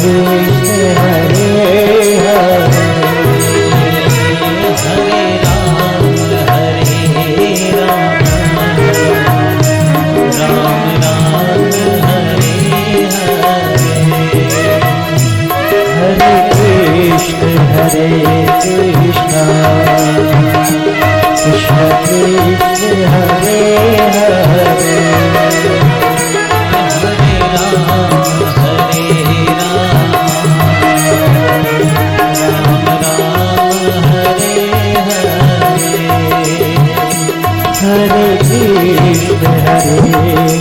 कृष्ण हरे हरे हरे राम राम राम हरे हरे हरे कृष्ण कृष्ण कृष्ण हरे हरे हरे राम राम राम हरे हरे हरे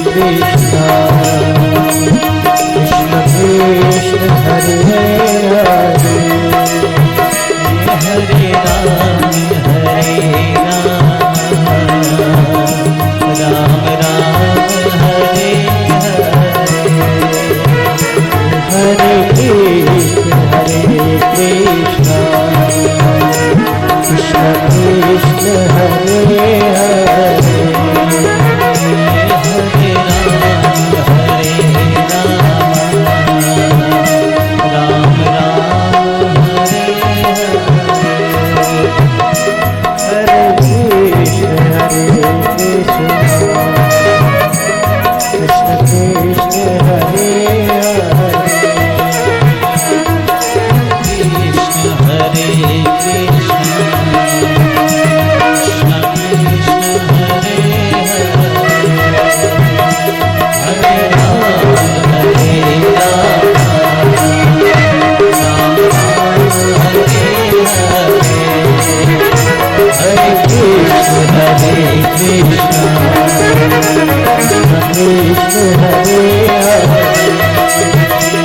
कृष्ण कृष्ण कृष्ण हरे हरे हरे राम राम राम हरे हरे कृष्ण कृष्ण कृष्ण हरे हरे हरे राम राम हरे हरे कृष्ण कृष्ण कृष्ण हरे हरे कृष्ण हरे कृष्ण कृष्ण कृष्ण हरे हरे राम राम हरे हरे कृष्ण हरे कृष्ण कृष्ण हरे हरे हरे कृष्ण कृष्ण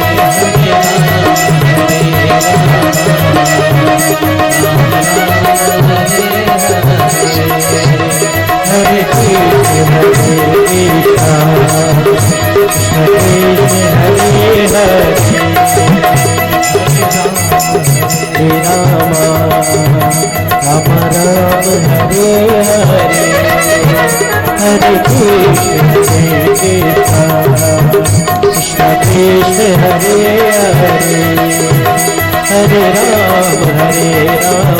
हरे हरे राम राम राम हरे हरे हरे कृष्ण कृष्ण कृष्ण हरे हरे हरे राम राम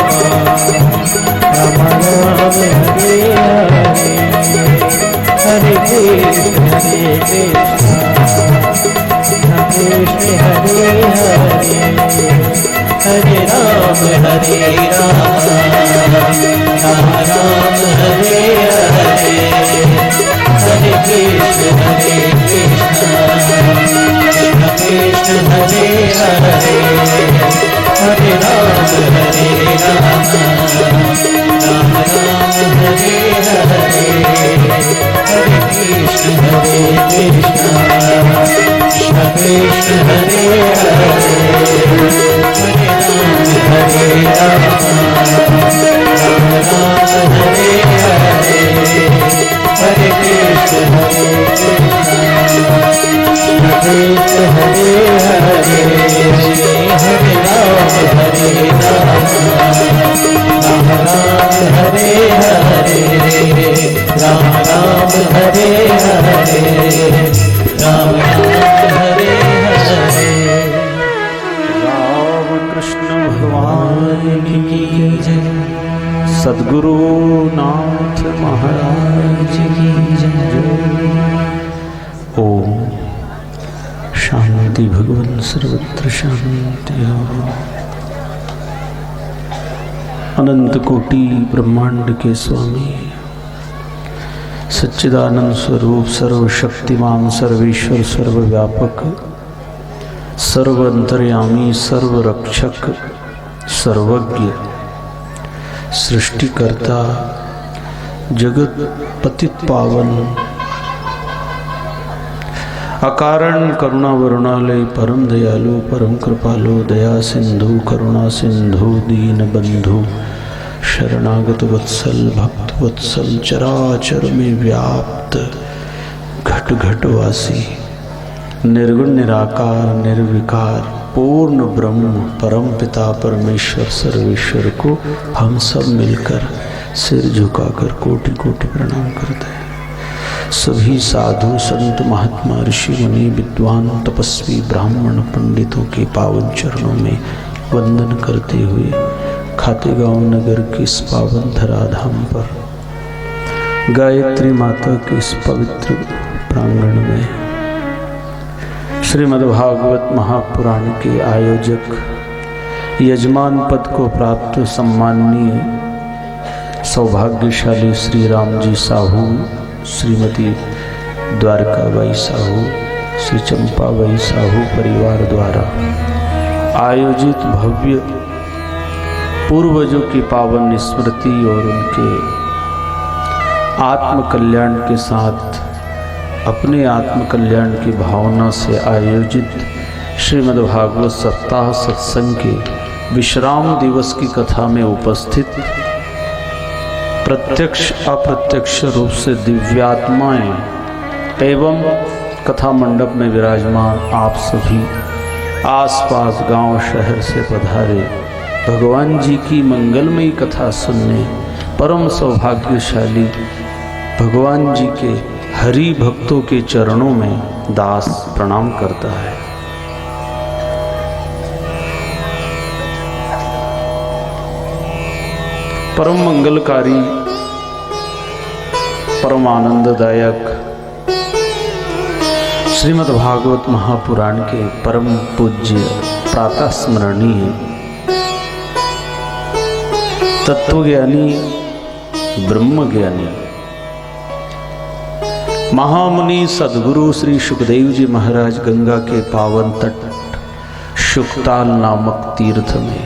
राम हरे हरे हरे कृष्ण कृष्ण हरे हरे हरे राम राम राम हरे हरे हरे कृष्ण कृष्ण कृष्ण हरे हरे हरे राम राम राम हरे हरे हरे कृष्ण कृष्ण कृष्ण हरे हरे हरे राम राम राम हरे हरे हरे कृष्ण कृष्ण हरे हरे हरे राम राम हरे हरे राम राम हरे हरे राम हरे हरे राम कृष्ण भगवान की जय सद्गुरु नाथ महाराज की जय। ओम शांति भगवान सर्वत्र शांति। अनंत कोटि ब्रह्मांड के स्वामी सच्चिदानंद स्वरूप सर्वशक्तिमान सर्वेश्वर सर्वव्यापक सर्व अंतर्यामी सर्वरक्षक सर्वज्ञ सृष्टिकर्ता जगत पतित पावन अकारण करुणा वरुणालय परम दयालु परम कृपालु दया सिंधु करुणा सिंधु दीन बंधु शरणागत वत्सल भक्त वत्सल चराचर में व्याप्त घट घटवासी निर्गुण निराकार निर्विकार पूर्ण ब्रह्म परम पिता परमेश्वर सर्वेश्वर को हम सब मिलकर सिर झुकाकर कोटि कोटि प्रणाम करते हैं। सभी साधु संत महात्मा ऋषि मुनि विद्वान तपस्वी ब्राह्मण पंडितों के पावन चरणों में वंदन करते हुए खातेगांव नगर के इस पावन धराधाम पर गायत्री माता के इस पवित्र प्रांगण में श्रीमद्भागवत महापुराण के आयोजक यजमान पद को प्राप्त सम्माननीय सौभाग्यशाली श्री राम जी साहू, श्रीमती द्वारकाबाई साहू, श्री चंपाबाई साहू परिवार द्वारा आयोजित भव्य पूर्वजों की पावन स्मृति और उनके आत्म कल्याण के साथ अपने आत्म कल्याण की भावना से आयोजित श्रीमद्भागवत सप्ताह सत्संग के विश्राम दिवस की कथा में उपस्थित प्रत्यक्ष अप्रत्यक्ष रूप से दिव्यात्माएं एवं कथा मंडप में विराजमान आप सभी आसपास गांव शहर से पधारे भगवान जी की मंगलमयी कथा सुनने परम सौभाग्यशाली भगवान जी के हरि भक्तों के चरणों में दास प्रणाम करता है। परम मंगलकारी परम आनंददायक श्रीमद्भागवत महापुराण के परम पूज्य प्रातः स्मरणीय तत्वज्ञानी ब्रह्मज्ञानी महामुनि सद्गुरु श्री सुखदेव जी महाराज गंगा के पावन तट शुकताल नामक तीर्थ में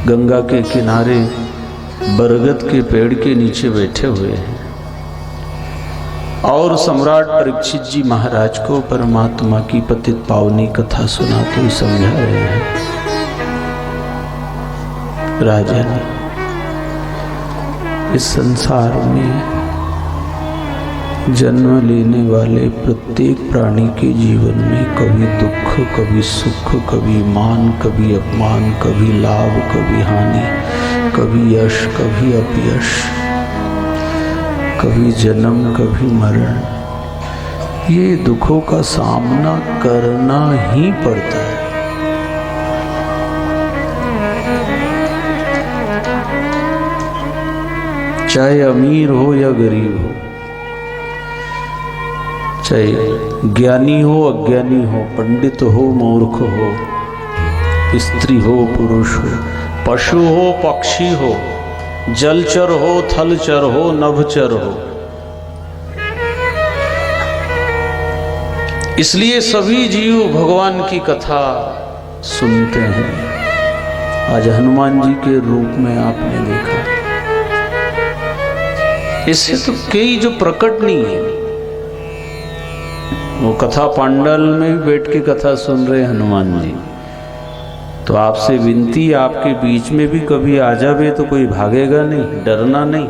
गंगा के किनारे बरगद के पेड़ के नीचे बैठे हुए हैं और सम्राट परीक्षित जी महाराज को परमात्मा की पतित पावनी कथा सुनाते हुए समझा रहे हैं। राजा ने इस संसार में जन्म लेने वाले प्रत्येक प्राणी के जीवन में कभी दुख, कभी सुख, कभी मान, कभी अपमान, कभी लाभ, कभी हानि, कभी यश, कभी अपयश, कभी जन्म, कभी मरण, ये दुखों का सामना करना ही पड़ता है। चाहे अमीर हो या गरीब हो, चाहे ज्ञानी हो अज्ञानी हो, पंडित हो मूर्ख हो, स्त्री हो पुरुष हो, पशु हो पक्षी हो, जलचर हो थलचर हो नभचर हो, इसलिए सभी जीव भगवान की कथा सुनते हैं। आज हनुमान जी के रूप में आपने देखा, इससे तो कई जो प्रकट नहीं है, वो कथा पांडल में बैठ के कथा सुन रहे हनुमान जी, तो आपसे विनती, आपके बीच में भी कभी आ जावे तो कोई भागेगा नहीं, डरना नहीं।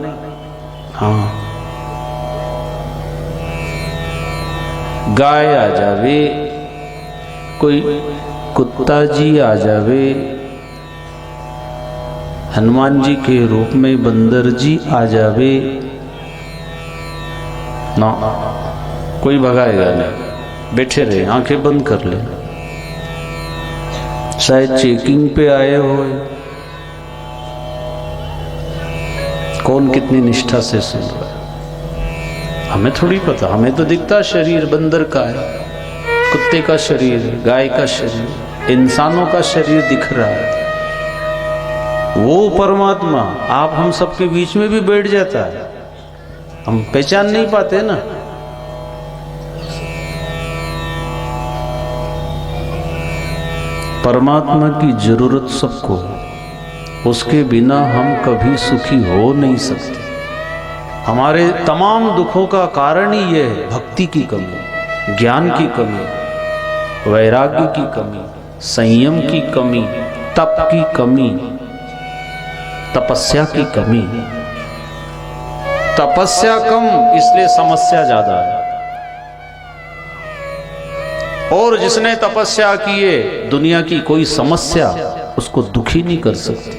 हाँ, गाय आ जावे, कोई कुत्ता जी आ जावे, हनुमान जी के रूप में बंदर जी आ जावे ना, कोई भगाएगा नहीं, बैठे रहे, आंखें बंद कर ले। शायद चेकिंग पे आए हो, कौन कितनी निष्ठा से सुन रहा है हमें थोड़ी पता, हमें तो दिखता शरीर बंदर का है, कुत्ते का शरीर, गाय का शरीर, इंसानों का शरीर दिख रहा है। वो परमात्मा आप हम सबके बीच में भी बैठ जाता है, हम पहचान नहीं पाते ना। परमात्मा की जरूरत सबको, उसके बिना हम कभी सुखी हो नहीं सकते। हमारे तमाम दुखों का कारण ही यह है, भक्ति की कमी, ज्ञान की कमी, वैराग्य की कमी, संयम की कमी, तप की कमी, तपस्या की कमी। तपस्या कम इसलिए समस्या ज्यादा है, और जिसने तपस्या की है दुनिया की कोई समस्या उसको दुखी नहीं कर सकती।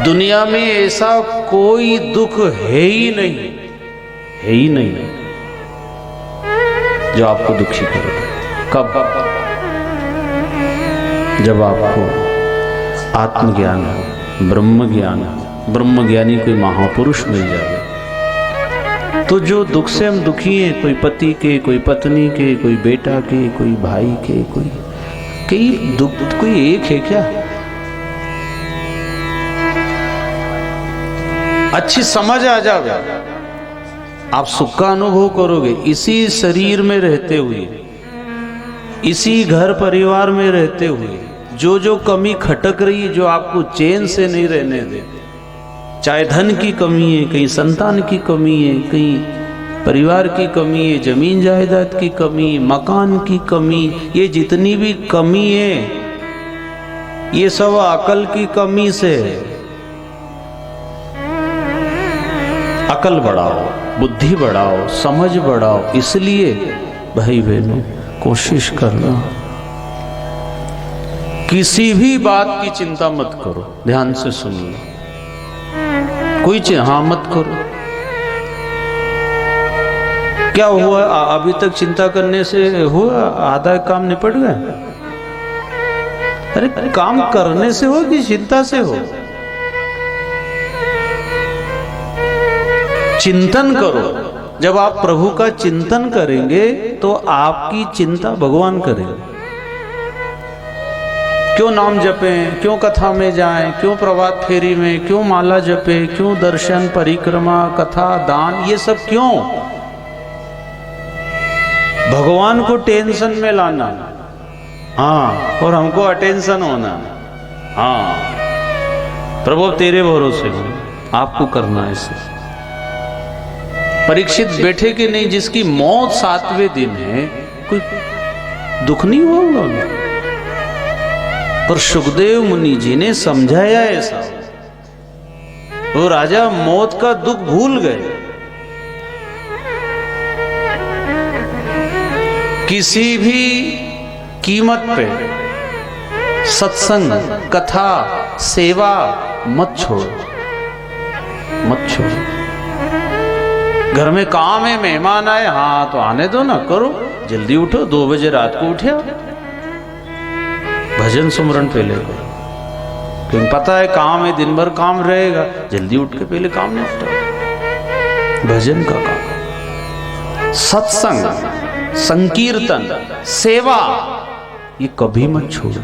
दुनिया में ऐसा कोई दुख है ही नहीं, है ही नहीं जो आपको दुखी करे। कब? जब आपको आत्मज्ञान हो, ब्रह्म ज्ञान हो, ब्रह्म ज्ञानी कोई महापुरुष मिल जाए। तो जो दुख से हम दुखी हैं, कोई पति के, कोई पत्नी के, कोई बेटा के, कोई भाई के, कोई कई दुख, कोई एक है क्या? अच्छी समझ आ जाए, आप सुख का अनुभव करोगे इसी शरीर में रहते हुए, इसी घर परिवार में रहते हुए। जो जो कमी खटक रही है, जो आपको चैन से नहीं रहने दे, चाहे धन की कमी है, कहीं संतान की कमी है, कहीं परिवार की कमी है, जमीन जायदाद की कमी, मकान की कमी, ये जितनी भी कमी है ये सब अकल की कमी से है। अकल बढ़ाओ, बुद्धि बढ़ाओ, समझ बढ़ाओ। इसलिए भाई बहनों कोशिश करना, किसी भी बात की चिंता मत करो, ध्यान से सुन लो। कोई हाँ मत करो। क्या हुआ? अभी तक चिंता करने से हुआ? आधा काम निपट गया? अरे काम करने से हो कि चिंता से हो? चिंतन करो। जब आप प्रभु का चिंतन करेंगे तो आपकी चिंता भगवान करेंगे। क्यों नाम जपें, क्यों कथा में जाएं, क्यों प्रभात फेरी में, क्यों माला जपें, क्यों दर्शन, परिक्रमा, कथा, दान, ये सब क्यों? भगवान को टेंशन में लाना, हाँ, और हमको अटेंशन होना, हाँ। प्रभु तेरे भरोसे हो, आपको करना है इसे। परीक्षित बैठे कि नहीं, जिसकी मौत 7वें दिन है, कोई दुख नहीं होगा। पर सुखदेव मुनि जी ने समझाया ऐसा, वो राजा मौत का दुख भूल गए। किसी भी कीमत पे सत्संग, कथा, सेवा मत छोड़ो, मत छोड़ो। घर में काम है, मेहमान आए, हाँ तो आने दो ना, करो, जल्दी उठो, 2 बजे रात को उठे, भजन सुमरन पहले करो, क्योंकि पता है काम है, दिन भर काम रहेगा, जल्दी उठ के पहले काम निपटाओ। भजन का काम, सत्संग, संकीर्तन, सेवा, ये कभी मत छोड़ो।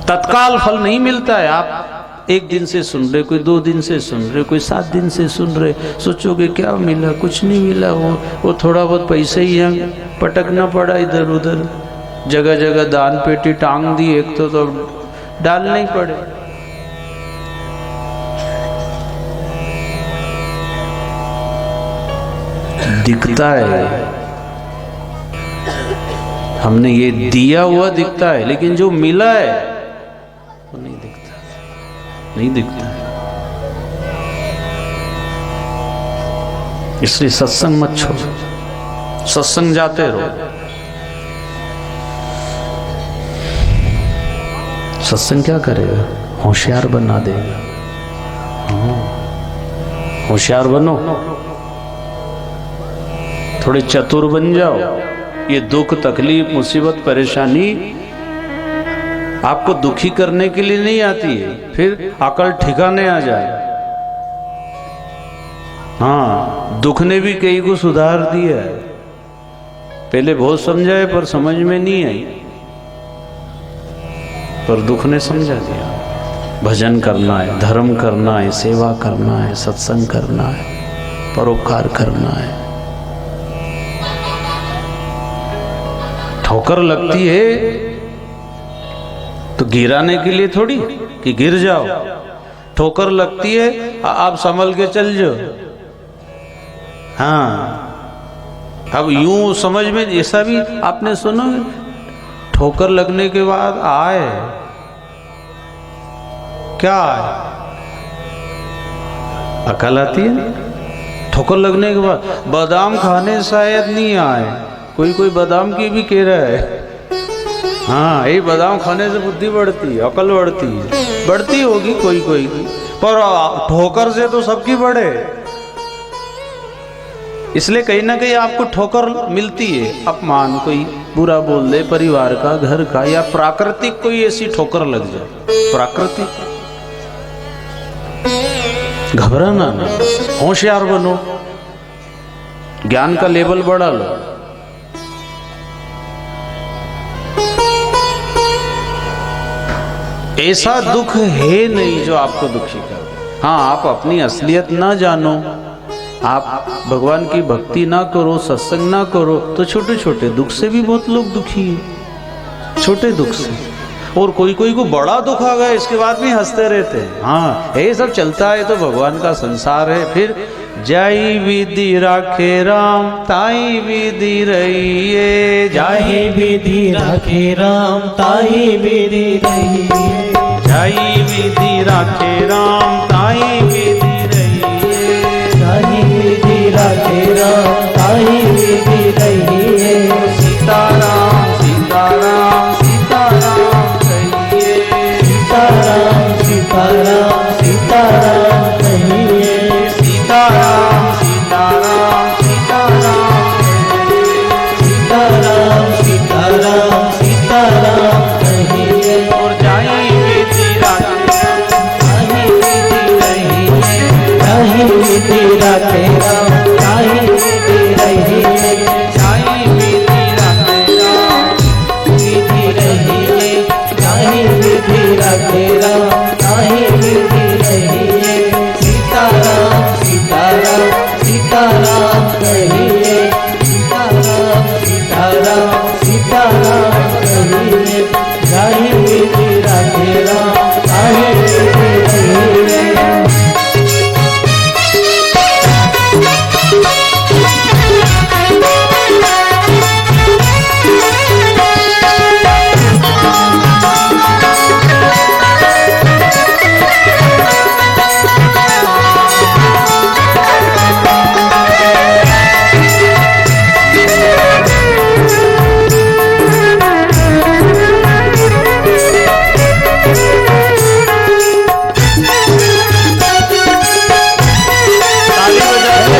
तत्काल फल नहीं मिलता है। आप 1 दिन से सुन रहे, कोई 2 दिन से सुन रहे, कोई 7 दिन से सुन रहे, सोचोगे क्या मिला? कुछ नहीं मिला। वो थोड़ा बहुत पैसे ही यहाँ पटकना पड़ा इधर उधर, जगह जगह दान पेटी टांग दी, एक तो डालने ही पड़े। दिखता है, हमने ये दिया हुआ दिखता है, लेकिन जो मिला है वो नहीं दिखता, नहीं दिखता। इसलिए सत्संग मत छोड़ो, सत्संग जाते रहो। सत्संग क्या करेगा? होशियार बना देगा। होशियार बनो, थोड़े चतुर बन जाओ। ये दुख, तकलीफ, मुसीबत, परेशानी आपको दुखी करने के लिए नहीं आती है, फिर अकल ठिकाने आ जाए। हाँ, दुख ने भी कई को सुधार दिया है। पहले बहुत समझाए पर समझ में नहीं आई, पर दुख ने समझा दिया। भजन करना है, धर्म करना है, सेवा करना है, सत्संग करना है, परोपकार करना है। ठोकर लगती है तो गिराने के लिए थोड़ी कि गिर जाओ। ठोकर लगती है, आप संभल के चल जाओ। हाँ, अब यूं समझ में ऐसा भी आपने सुना, ठोकर लगने के बाद आए क्या आए? अकल आती है। ठोकर लगने के बाद बादाम खाने शायद नहीं आए, कोई कोई बादाम की भी कह रहा है। हाँ, यही बादाम खाने से बुद्धि बढ़ती है, अकल बढ़ती है, बढ़ती होगी कोई कोई की, पर ठोकर से तो सबकी बढ़े। इसलिए कहीं ना कहीं आपको ठोकर मिलती है, अपमान, कोई बुरा बोल दे परिवार का, घर का, या प्राकृतिक कोई ऐसी ठोकर लग जाए, प्राकृतिक। घबराना ना, होशियार बनो, ज्ञान का लेवल बढ़ा लो। ऐसा दुख है नहीं जो आपको दुखी कर। हाँ, आप अपनी असलियत ना जानो, आप भगवान की भक्ति ना करो, सत्संग ना करो, तो छोटे छोटे दुख से भी बहुत लोग दुखी हैं, छोटे दुख से। और कोई कोई को बड़ा दुख आ गया, इसके बाद भी हंसते रहते हैं। हाँ, ये सब चलता है, तो भगवान का संसार है। फिर जाई विधि राखे राम, ताई विधि रहिए, जाहि विधि राखे राम, ताहि विधि रहिए। जाई विधि राखे राम, ताई विधि रहिए, जाहि विधि राखे राम, ताहि विधि रहिए। सीताराम सीताराम सीताराम कहिए, सीताराम सीताराम सीताराम कहिए। सीताराम सीताराम सीताराम सीताराम सीताराम सीताराम कहिए। और जाई विधि राखे ताहि विधि रहिए, ताहि विधि राखे राम, ताहि विधि रहिए। जाई विधि राखे राम, विधि रहिए, ताहि विधि राखे राम, ताहि विधि रहिए। सीताराम सीताराम सीताराम कहिए। सीताराम सीताराम सीताराम कहिए। जाहि विधि राखे राम, ताहि विधि रहिए। ताली बजा के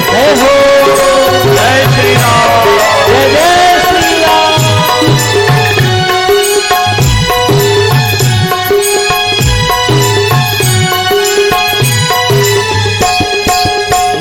जय हो, जय श्री राम। जय जय श्री राम।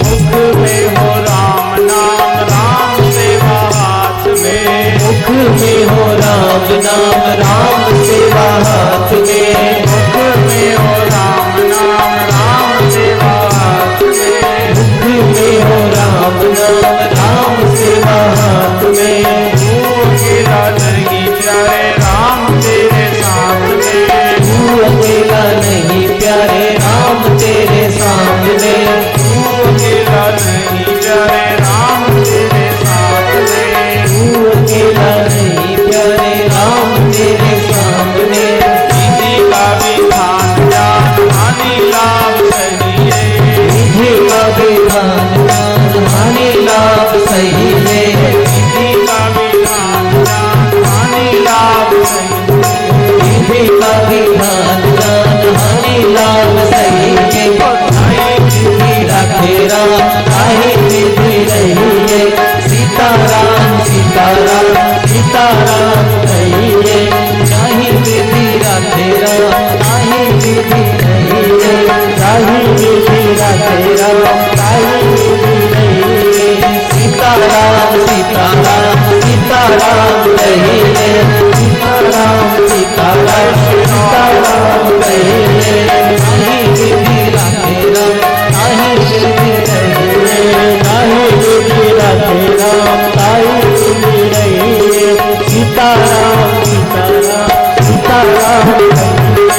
मुख में हो राम नाम, राम सेवा हाथ में, मुख में हो राम नाम, राम सेवा हाथ में। मुख में हो राम नाम, राम सेवा हाथ में, मुख में हो राम नाम, राम सेवा हाथ में। तू अकेला नहीं प्यारे राम तेरे साथ में, तू अकेला नहीं प्यारे राम तेरे सामने। तू अकेला नहीं प्यारे राम तेरे साथ में, तू अकेला नहीं प्यारे राम तेरे सामने। विधि का विधान जान, हानि लाभ सही है, विधि का विधान जान, हानि लाभ सही है। विधि का विधान जान, हानि लाभ सही है। विधि का विधान जान, हानि लाभ सही है। ताहि विधि राखे राम, ताहि विधि रहिए। सीताराम सीताराम सीताराम कहिए। ताहि विधि राखे राम, ताहि विधि रहिए। ताहि विधि राखे राम, ताहि विधि रहिए। सीताराम सीताराम सीताराम कहिए। सीताराम सीताराम सीताराम कहिए। ताहि विधि राखे राम, ताहि विधि रहिए। ताहि विधि राखे राम, ताहि विधि रहिए। सीताराम सीताराम सीताराम कहिए।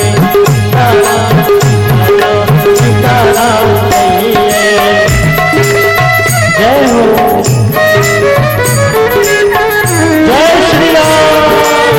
सीताराम सीताराम सीताराम कहिए। जय हो, जय श्री राम।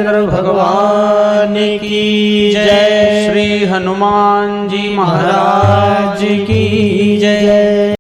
रामचंद्र भगवान की जय। श्री हनुमान जी महाराज की जय।